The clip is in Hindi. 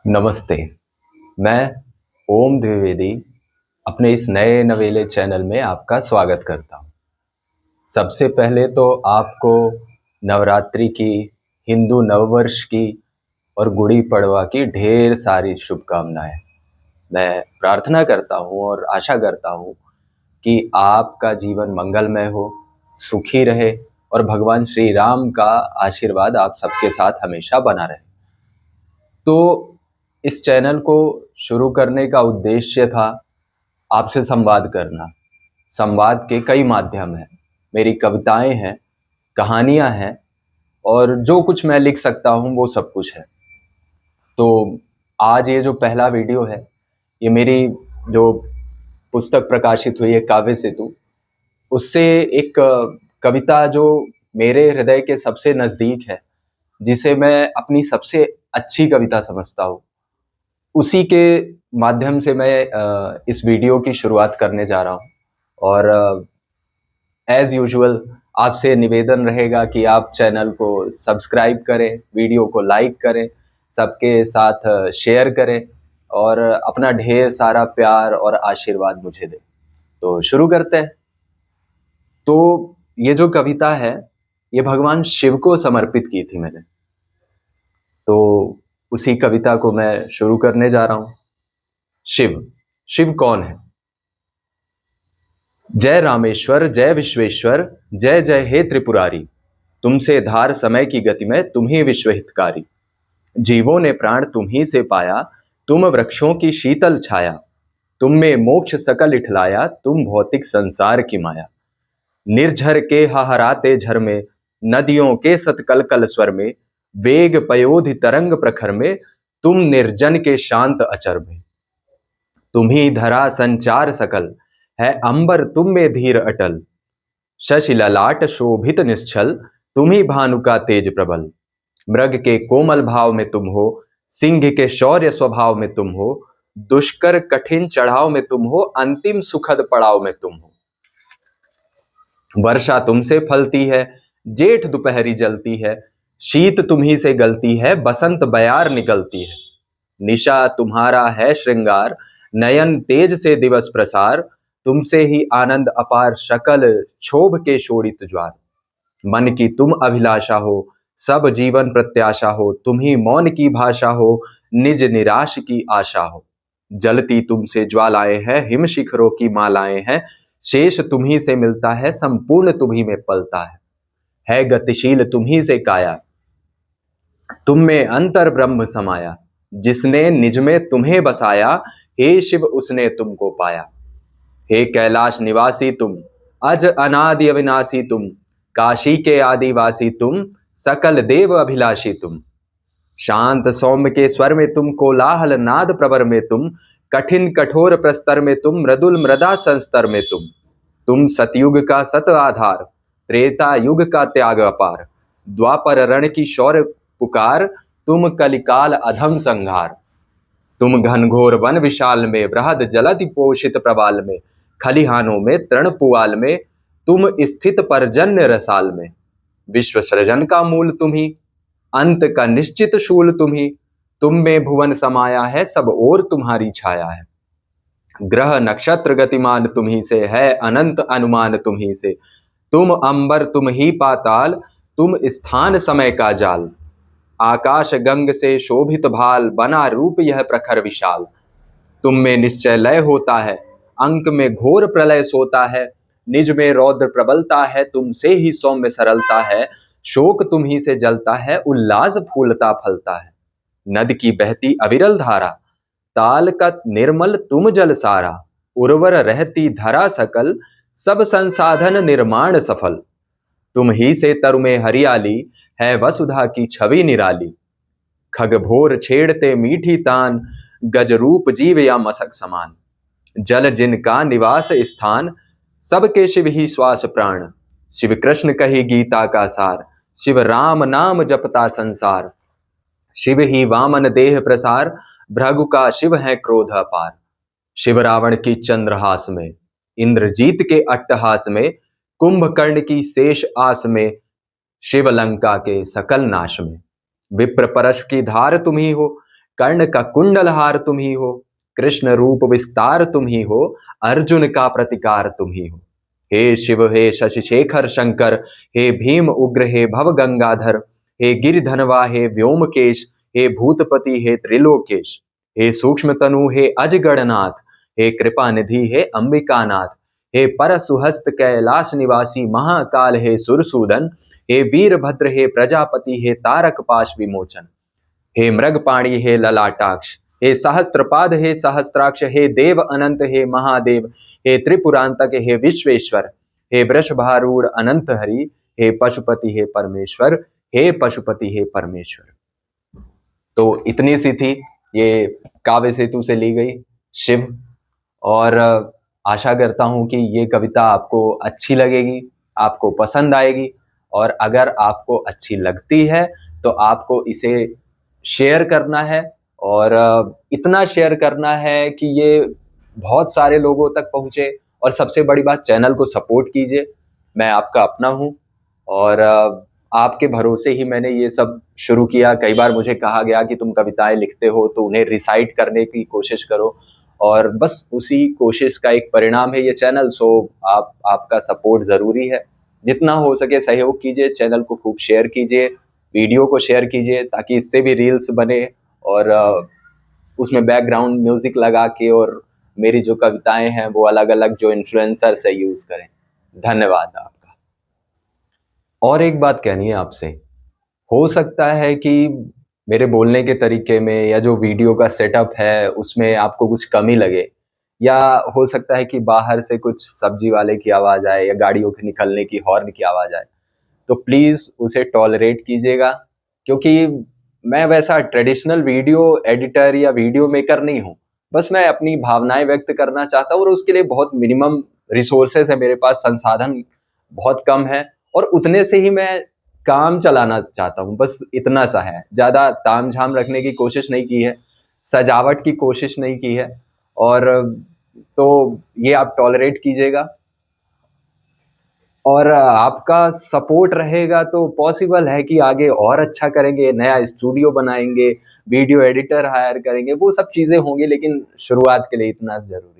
नमस्ते। मैं ओम द्विवेदी अपने इस नए नवेले चैनल में आपका स्वागत करता हूँ। सबसे पहले तो आपको नवरात्रि की, हिंदू नववर्ष की और गुड़ी पड़वा की ढेर सारी शुभकामनाएं। मैं प्रार्थना करता हूँ और आशा करता हूँ कि आपका जीवन मंगलमय हो, सुखी रहे और भगवान श्री राम का आशीर्वाद आप सबके साथ हमेशा बना रहे। तो इस चैनल को शुरू करने का उद्देश्य था आपसे संवाद करना। संवाद के कई माध्यम हैं, मेरी कविताएं हैं, कहानियां हैं और जो कुछ मैं लिख सकता हूं वो सब कुछ है। तो आज ये जो पहला वीडियो है, ये मेरी जो पुस्तक प्रकाशित हुई है काव्य सेतु, उससे एक कविता जो मेरे हृदय के सबसे नज़दीक है, जिसे मैं अपनी सबसे अच्छी कविता समझता हूँ, उसी के माध्यम से मैं इस वीडियो की शुरुआत करने जा रहा हूँ। और एज यूजुअल आपसे निवेदन रहेगा कि आप चैनल को सब्सक्राइब करें, वीडियो को लाइक करें, सबके साथ शेयर करें और अपना ढेर सारा प्यार और आशीर्वाद मुझे दें। तो शुरू करते हैं। तो ये जो कविता है, ये भगवान शिव को समर्पित की थी मैंने। तो उसी कविता को मैं शुरू करने जा रहा हूँ। शिव। शिव कौन है? जय रामेश्वर, जय विश्वेश्वर, जय जय हे त्रिपुरारी। तुमसे धार समय की गति में, तुम ही विश्व हितकारी। जीवों ने प्राण तुम ही से पाया, तुम वृक्षों की शीतल छाया। तुम में मोक्ष सकल इठलाया, तुम भौतिक संसार की माया। निर्झर के हहराते झर में, नदियों के सतकल कल स्वर में, वेग पयोधि तरंग प्रखर में, तुम निर्जन के शांत अचर में। तुम ही धरा संचार सकल, है अंबर तुम में धीर अटल। शशि ललाट शोभित निश्चल, तुम ही भानु का तेज प्रबल। मृग के कोमल भाव में तुम हो, सिंह के शौर्य स्वभाव में तुम हो। दुष्कर कठिन चढ़ाव में तुम हो, अंतिम सुखद पड़ाव में तुम हो। वर्षा तुमसे फलती है, जेठ दोपहरी जलती है। शीत तुम्ही से गलती है, बसंत बयार निकलती है। निशा तुम्हारा है श्रृंगार, नयन तेज से दिवस प्रसार। तुमसे ही आनंद अपार, शकल क्षोभ के शोणित ज्वार। मन की तुम अभिलाषा हो, सब जीवन प्रत्याशा हो। तुम ही मौन की भाषा हो, निज निराश की आशा हो। जलती तुमसे ज्वालाएं हैं, हिम शिखरों की मालाएं हैं। शेष तुम्ही से मिलता है, संपूर्ण तुम्ही में पलता है गतिशील तुम्ही से काया। तुम में अंतर ब्रह्म समाया, जिसने निज में तुम्हें बसाया। हे शिव उसने तुमको पाया। हे कैलाश निवासी तुम, अज अनादि अविनाशी तुम। काशी के आदिवासी तुम, सकल देव अभिलाषी तुम। शांत सौम्य के स्वर में तुम, कोलाहल नाद प्रवर में तुम। कठिन कठोर प्रस्तर में तुम, मृदुल मृदा संस्तर में तुम। तुम सतयुग का सत आधार, त्रेता युग का त्याग अपार। द्वापर रण की शौर्य पुकार, तुम कलिकाल अधम संहार। तुम घनघोर वन विशाल में, बृहद जलधि पोषित प्रवाल में। खलिहानों में तृण पुआल में, तुम स्थित परजन्य रसाल में। विश्व सृजन का मूल तुम्ही, अंत का निश्चित शूल तुम्ही। तुम में भुवन समाया है, सब ओर तुम्हारी छाया है। ग्रह नक्षत्र गतिमान तुम्ही से है, अनंत अनुमान तुम्ही से। तुम अंबर तुम ही पाताल, तुम स्थान समय का जाल। आकाश गंग से शोभित भाल, बना रूप यह प्रखर विशाल। तुम में निश्चय लय होता है, अंक में घोर प्रलय सोता है। निज में रौद्र प्रबलता है, तुमसे ही सौम्य सरलता है। शोक तुम ही से जलता है, उल्लास फूलता फलता है। नद की बहती अविरल धारा, ताल का निर्मल तुम जल सारा। उर्वर रहती धरा सकल, सब संसाधन निर्माण सफल। तुम ही से तरु में हरियाली, है वसुधा की छवि निराली। खग भोर छेड़ते मीठी तान, गज रूप जीव या मसक समान। जल जिनका निवास स्थान, सबके शिव ही श्वास प्राण। शिव कृष्ण कही गीता का सार, शिव राम नाम जपता संसार। शिव ही वामन देह प्रसार, भृगु का शिव है क्रोध अपार। शिव रावण की चंद्रहास में, इंद्रजीत के अट्टहास में। कुंभकर्ण की शेष आस में, शिव लंका के सकल नाश में। विप्र परश की धार तुम ही हो, कर्ण का कुंडल हार तुम ही हो, कृष्ण रूप विस्तार तुम ही हो, अर्जुन का प्रतिकार तुम ही हो। हे शिव हे शशि शेखर शंकर, हे भीम उग्र हे भव गंगाधर, हे गिरिधनवा हे व्योमकेश, हे भूतपति हे त्रिलोकेश, हे सूक्ष्म तनु हे अजगणनाथ, हे कृपा निधि हे अंबिकानाथ, हे परसुहस्त कैलाश निवासी महाकाल हे सुरसूदन, हे वीरभद्र हे प्रजापति हे तारक पाश विमोचन, हे मृगपाणी हे ललाटाक्ष, हे सहस्त्रपाद हे सहस्त्राक्ष, हे देव अनंत हे महादेव, हे त्रिपुरांतक हे विश्वेश्वर, हे वृषभारूढ़ अनंत हरि, हे पशुपति हे परमेश्वर, हे पशुपति हे परमेश्वर। तो इतनी सी थी, ये काव्य सेतु से ली गई शिव। और आशा करता हूं कि ये कविता आपको अच्छी लगेगी, आपको पसंद आएगी, और अगर आपको अच्छी लगती है तो आपको इसे शेयर करना है, और इतना शेयर करना है कि ये बहुत सारे लोगों तक पहुंचे। और सबसे बड़ी बात, चैनल को सपोर्ट कीजिए। मैं आपका अपना हूं, और आपके भरोसे ही मैंने ये सब शुरू किया। कई बार मुझे कहा गया कि तुम कविताएं लिखते हो तो उन्हें रिसाइट करने की कोशिश करो, और बस उसी कोशिश का एक परिणाम है ये चैनल। सो आपका सपोर्ट ज़रूरी है। जितना हो सके सहयोग कीजिए, चैनल को खूब शेयर कीजिए, वीडियो को शेयर कीजिए, ताकि इससे भी रील्स बने, और उसमें बैकग्राउंड म्यूजिक लगा के और मेरी जो कविताएं हैं वो अलग अलग जो इन्फ्लुएंसर्स है यूज़ करें। धन्यवाद आपका। और एक बात कहनी है आपसे, हो सकता है कि मेरे बोलने के तरीके में या जो वीडियो का सेटअप है उसमें आपको कुछ कमी लगे, या हो सकता है कि बाहर से कुछ सब्जी वाले की आवाज़ आए या गाड़ियों के निकलने की, हॉर्न की आवाज़ आए, तो प्लीज़ उसे टॉलरेट कीजिएगा। क्योंकि मैं वैसा ट्रेडिशनल वीडियो एडिटर या वीडियो मेकर नहीं हूँ। बस मैं अपनी भावनाएं व्यक्त करना चाहता हूँ, और उसके लिए बहुत मिनिमम रिसोर्सेज है मेरे पास, संसाधन बहुत कम है, और उतने से ही मैं काम चलाना चाहता हूँ। बस इतना सा है, ज़्यादा तामझाम रखने की कोशिश नहीं की है, सजावट की कोशिश नहीं की है। और तो ये आप टॉलरेट कीजिएगा, और आपका सपोर्ट रहेगा तो पॉसिबल है कि आगे और अच्छा करेंगे, नया स्टूडियो बनाएंगे, वीडियो एडिटर हायर करेंगे, वो सब चीज़ें होंगी, लेकिन शुरुआत के लिए इतना ज़रूरी है।